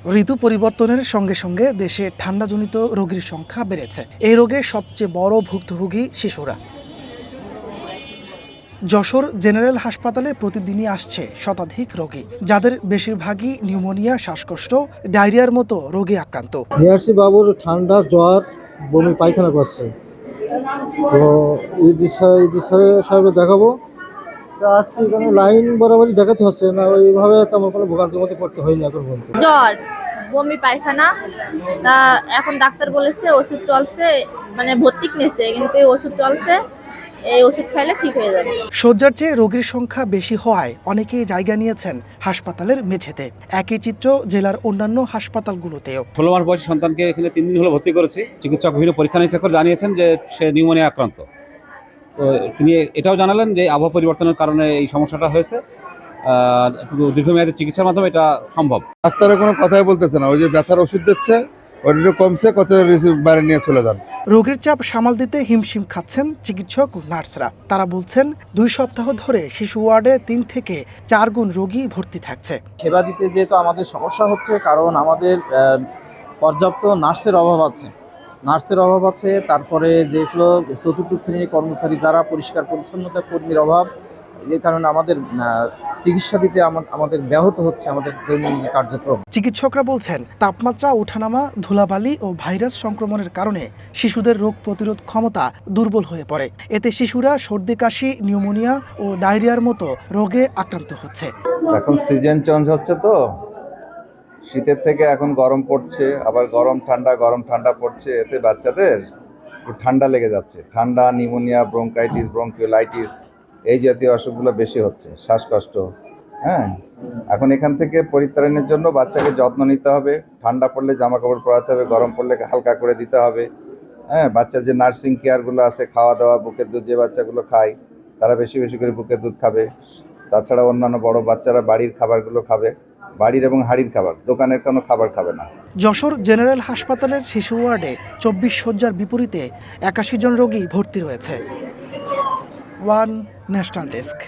ঋতু পরিবর্তনের সঙ্গে সঙ্গে দেশে ঠান্ডাজনিত রোগীর সংখ্যা বেড়েছে। এই রোগে সবচেয়ে বড় ভুক্তভোগী শিশুরা। যশোর জেনারেল হাসপাতালে প্রতিদিনই আসছে শতাধিক রোগী, যাদের বেশিরভাগই নিউমোনিয়া, শ্বাসকষ্ট, ডায়রিয়ার মতো রোগে আক্রান্ত। নিয়ারসি বাবুর ঠান্ডা, জ্বর, বমি, পায়খানা করছে। তো ইডি সাহেব দেখাবো, আসছি এখানে লাইন বরাবরই দেখাতে হচ্ছে না, ওইভাবে তেমন কোনো ভোগান্তির মধ্যে পড়তে হয়নি এখন পর্যন্ত। জ্বর, বমি, পায়খানা, তা এখন ডাক্তার বলেছে ওষুধ চলছে, মানে ভর্তি নিয়েছে, কিন্তু এই ওষুধ চলছে, এই ওষুধ খাইলে ঠিক হয়ে যাবে। শয্যার চেয়ে রোগীর সংখ্যা বেশি হওয়ায় অনেকেই জায়গা নিয়েছেন হাসপাতালের মেঝেতে। একই চিত্র জেলার অন্যান্য হাসপাতালগুলোতেও। 16 মাস বয়সী সন্তানকে এখানে 3 দিন হলো ভর্তি করেছি। চিকিৎসক বিভিন্ন পরীক্ষা নিরীক্ষা করে জানিয়েছেন যে সে নিউমোনিয়া আক্রান্ত। তো তিনি এটাও জানালেন যে আবহাওয়া পরিবর্তনের কারণে এই সমস্যাটা হয়েছে। দীর্ঘমেয়াদী চিকিৎসার মাধ্যমে এটা সম্ভব। ডাক্তারা কোনো কথাই বলতেছে না, ওই যে ব্যথার ওষুধ দিচ্ছে, ওটা কমছে, কত বাইরে নিয়ে চলে যান। রোগীর চাপ সামাল দিতে হিমশিম খাচ্ছেন চিকিৎসক ও নার্সরা। তারা বলছেন 2 সপ্তাহ ধরে শিশু ওয়ার্ডে 3 থেকে 4 গুণ রোগী ভর্তি থাকছে। সেবা দিতে যেহেতু আমাদের সমস্যা হচ্ছে, কারণ আমাদের পর্যাপ্ত নার্সের অভাব আছে, তারপরে যেগুলো চতুর্থ শ্রেণীর কর্মচারী যারা পরিষ্কার পরিচ্ছন্নতা কর্মীর অভাব, যে কারণে আমাদের চিকিৎসা দিতে আমাদের ব্যাহত হচ্ছে আমাদের দৈনন্দিন কার্যক্রম। চিকিৎসকরা বলছেন তাপমাত্রা ওঠানামা, ধুলাবালি ও ভাইরাস সংক্রমণের কারণে শিশুদের রোগ প্রতিরোধ ক্ষমতা দুর্বল হয়ে পড়ে। এতে শিশুরা সর্দি, কাশি, নিউমোনিয়া ও ডায়রিয়ার মতো রোগে আক্রান্ত হচ্ছে। এখন সিজন চেঞ্জ হচ্ছে, তো শীতের থেকে এখন গরম পড়ছে, আবার গরম ঠান্ডা পড়ছে, এতে বাচ্চাদের একটু ঠান্ডা লেগে যাচ্ছে। ঠান্ডা, নিউমোনিয়া, ব্রঙ্কাইটিস, ব্রঙ্কিওলাইটিস এই জাতীয় অসুখগুলো বেশি হচ্ছে, শ্বাসকষ্ট। হ্যাঁ, এখন এখান থেকে পরিত্রাণের জন্য বাচ্চাকে যত্ন নিতে হবে। ঠান্ডা পড়লে জামা কাপড় পরাতে হবে, গরম পড়লে হালকা করে দিতে হবে। হ্যাঁ, বাচ্চার যে নার্সিং কেয়ারগুলো আছে, খাওয়া দাওয়া, বুকের দুধ যে বাচ্চাগুলো খায় তারা বেশি বেশি করে বুকের দুধ খাবে। তাছাড়া অন্যান্য বড় বাচ্চারা বাড়ির খাবারগুলো খাবে, বাড়ির এবং হাঁড়ির খাবার, দোকানের কোনো খাবার খাবে না। যশোর জেনারেল হাসপাতালের শিশু ওয়ার্ডে 24 শয্যার বিপরীতে 81 জন রোগী ভর্তি রয়েছে। One national desk.